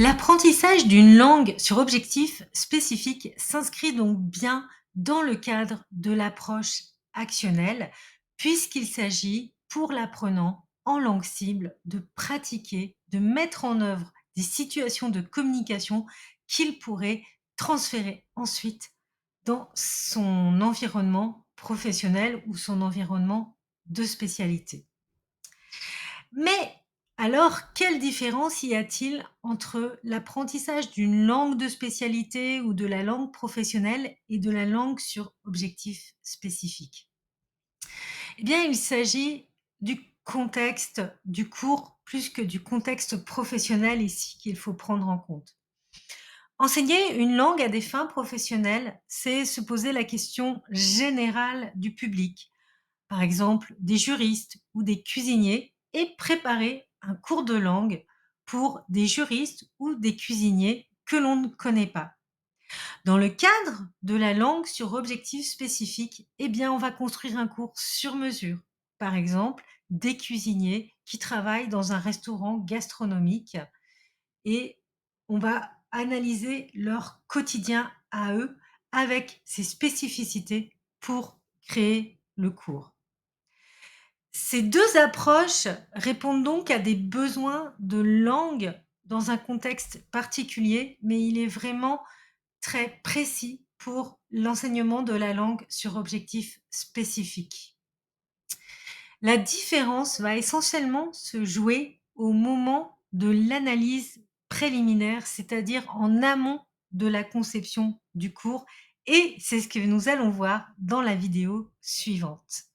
L'apprentissage d'une langue sur objectif spécifique s'inscrit donc bien dans le cadre de l'approche actionnelle, puisqu'il s'agit pour l'apprenant en langue cible de pratiquer, de mettre en œuvre des situations de communication qu'il pourrait transférer ensuite dans son environnement professionnel ou son environnement de spécialité. Mais alors, quelle différence y a-t-il entre l'apprentissage d'une langue de spécialité ou de la langue professionnelle et de la langue sur objectif spécifique? Eh bien, il s'agit du contexte du cours plus que du contexte professionnel ici qu'il faut prendre en compte. Enseigner une langue à des fins professionnelles, c'est se poser la question générale du public, par exemple des juristes ou des cuisiniers, et préparer un cours de langue pour des juristes ou des cuisiniers que l'on ne connaît pas. Dans le cadre de la langue sur objectif spécifique, eh bien, on va construire un cours sur mesure. Par exemple, des cuisiniers qui travaillent dans un restaurant gastronomique et on va analyser leur quotidien à eux avec ses spécificités pour créer le cours. Ces 2 approches répondent donc à des besoins de langue dans un contexte particulier, mais il est vraiment très précis pour l'enseignement de la langue sur objectif spécifique. La différence va essentiellement se jouer au moment de l'analyse préliminaire, c'est-à-dire en amont de la conception du cours, et c'est ce que nous allons voir dans la vidéo suivante.